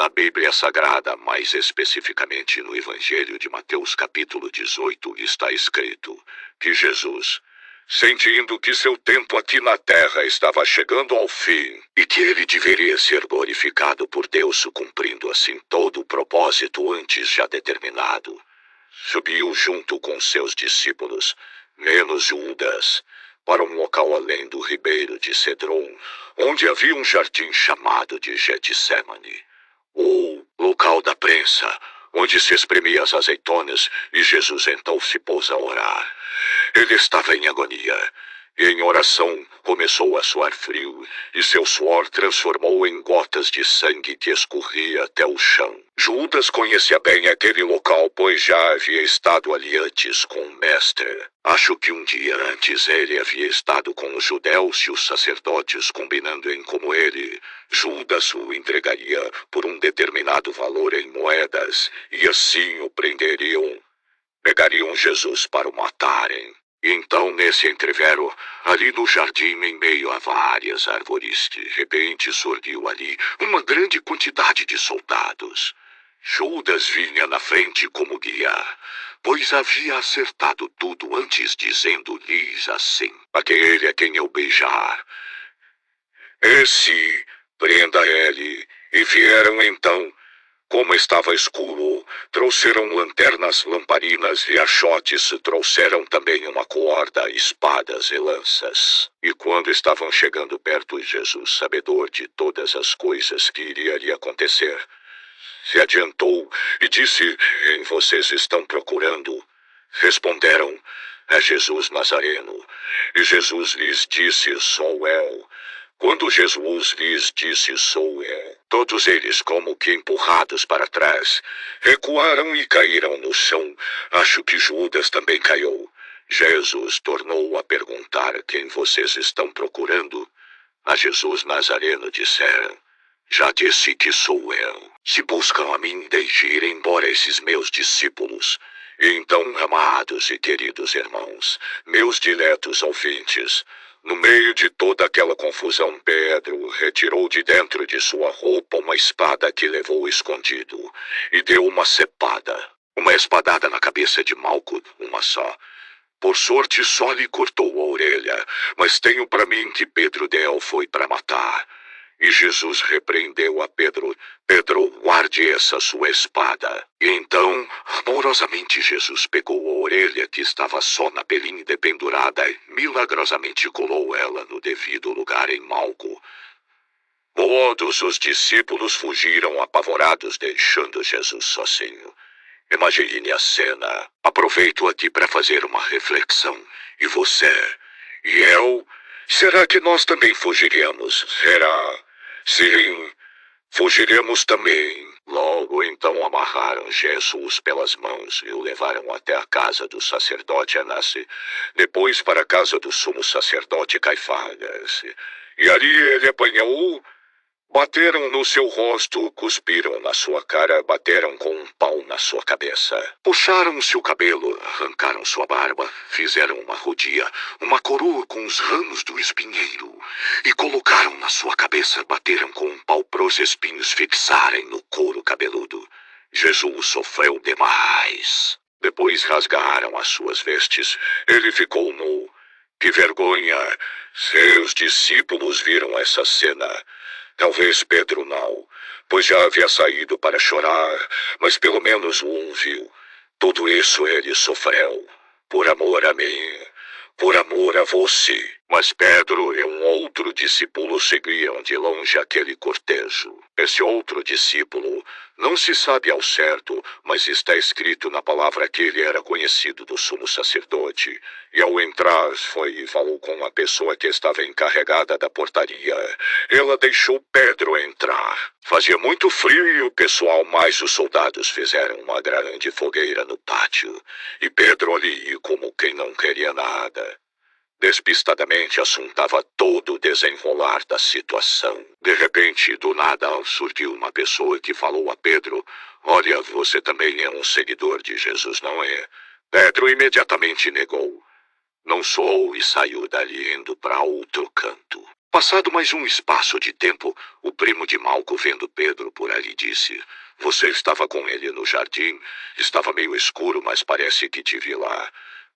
Na Bíblia Sagrada, mais especificamente no Evangelho de Mateus capítulo 18, está escrito que Jesus, sentindo que seu tempo aqui na terra estava chegando ao fim e que ele deveria ser glorificado por Deus, cumprindo assim todo o propósito antes já determinado, subiu junto com seus discípulos, menos Judas, para um local além do ribeiro de Cedron, onde havia um jardim chamado de Getsemane, ou local da prensa, onde se espremia as azeitonas, e Jesus então se pôs a orar. Ele estava em agonia, e em oração começou a suar frio, e seu suor transformou em gotas de sangue que escorria até o chão. Judas conhecia bem aquele local, pois já havia estado ali antes com o mestre. Acho que um dia antes ele havia estado com os judeus e os sacerdotes, combinando em como ele, Judas, o entregaria por um determinado valor em moedas, e assim o prenderiam. Pegariam Jesus para o matarem. E então, nesse entrevero, ali no jardim, em meio a várias árvores, de repente surgiu ali uma grande quantidade de soldados. Judas vinha na frente como guia, pois havia acertado tudo antes, dizendo-lhes assim: aquele a quem eu beijar, esse, prenda ele. E vieram então. Como estava escuro, trouxeram lanternas, lamparinas e achotes, trouxeram também uma corda, espadas e lanças. E quando estavam chegando perto de Jesus, sabedor de todas as coisas que iria lhe acontecer, se adiantou e disse: quem vocês estão procurando? Responderam: é Jesus Nazareno. E Jesus lhes disse: sou eu. Quando Jesus lhes disse: sou eu, todos eles, como que empurrados para trás, recuaram e caíram no chão. Acho que Judas também caiu. Jesus tornou a perguntar: quem vocês estão procurando? A Jesus Nazareno disseram: já disse que sou eu. Se buscam a mim, deixe ir embora esses meus discípulos. Então, amados e queridos irmãos, meus diletos ouvintes, no meio de toda aquela confusão, Pedro retirou de dentro de sua roupa uma espada que levou escondido e deu uma espadada na cabeça de Malco, uma só. Por sorte, só lhe cortou a orelha, mas tenho para mim que Pedro deu foi para matar. E Jesus repreendeu a Pedro: Pedro, guarde essa sua espada. E então, amorosamente, Jesus pegou a orelha que estava só na pelinha dependurada e milagrosamente colou ela no devido lugar em Malco. Todos os discípulos fugiram apavorados, deixando Jesus sozinho. Imagine a cena. Aproveito aqui para fazer uma reflexão. E você? E eu? Será que nós também fugiríamos? Será? Sim, fugiremos também. Logo então amarraram Jesus pelas mãos e o levaram até a casa do sacerdote Anás, depois para a casa do sumo sacerdote Caifás. E ali ele apanhou. Bateram no seu rosto, cuspiram na sua cara, bateram com um pau na sua cabeça. Puxaram seu cabelo, arrancaram sua barba, fizeram uma rodia, uma coroa com os ramos do espinheiro, e colocaram na sua cabeça, bateram com um pau pros espinhos fixarem no couro cabeludo. Jesus sofreu demais. Depois rasgaram as suas vestes, ele ficou nu. Que vergonha! Seus discípulos viram essa cena. Talvez Pedro não, pois já havia saído para chorar, mas pelo menos um viu. Tudo isso ele sofreu, por amor a mim, por amor a você. Mas Pedro e um outro discípulo seguiam de longe aquele cortejo. Esse outro discípulo não se sabe ao certo, mas está escrito na palavra que ele era conhecido do sumo sacerdote. E ao entrar, foi e falou com a pessoa que estava encarregada da portaria. Ela deixou Pedro entrar. Fazia muito frio e o pessoal mais os soldados fizeram uma grande fogueira no pátio. E Pedro ali, como quem não queria nada. Despistadamente assuntava todo o desenrolar da situação. De repente, do nada, surgiu uma pessoa que falou a Pedro: olha, você também é um seguidor de Jesus, não é? Pedro imediatamente negou: não sou, e saiu dali indo para outro canto. Passado mais um espaço de tempo, o primo de Malco, vendo Pedro por ali, disse: Você estava com ele no jardim? Estava meio escuro, mas parece que te vi lá.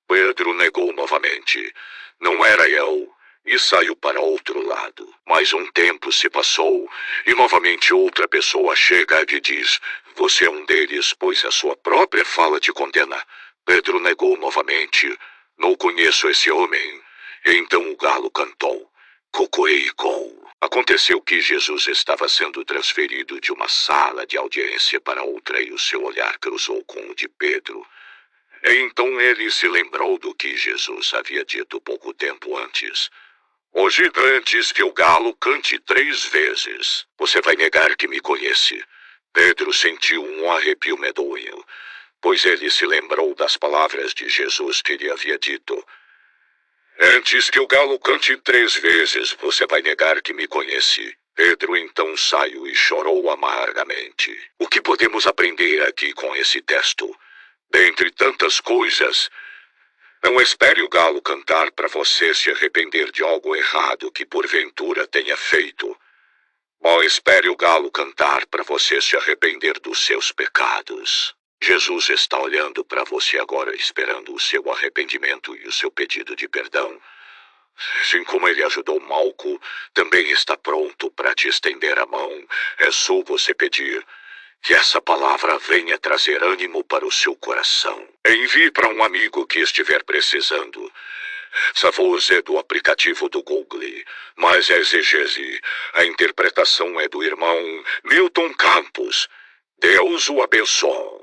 Pedro negou novamente: Não era eu. E saiu para outro lado. Mais um tempo se passou, e novamente outra pessoa chega e lhe diz: Você é um deles, pois a sua própria fala te condena. Pedro negou novamente: Não conheço esse homem. E então o galo cantou. Cocoeico. Aconteceu que Jesus estava sendo transferido de uma sala de audiência para outra e o seu olhar cruzou com o de Pedro. E então ele se lembrou do que Jesus havia dito pouco tempo antes. Hoje, antes que o galo cante 3 vezes, você vai negar que me conhece. Pedro sentiu um arrepio medonho, pois ele se lembrou das palavras de Jesus que lhe havia dito. Antes que o galo cante 3 vezes, você vai negar que me conhece. Pedro então saiu e chorou amargamente. O que podemos aprender aqui com esse texto? Dentre tantas coisas, não espere o galo cantar para você se arrepender de algo errado que porventura tenha feito. Ou espere o galo cantar para você se arrepender dos seus pecados. Jesus está olhando para você agora, esperando o seu arrependimento e o seu pedido de perdão. Assim como ele ajudou Malco, também está pronto para te estender a mão. É só você pedir que essa palavra venha trazer ânimo para o seu coração. Envie para um amigo que estiver precisando. Essa voz é do aplicativo do Google, mas a exegese, a interpretação é do irmão Milton Campos. Deus o abençoe.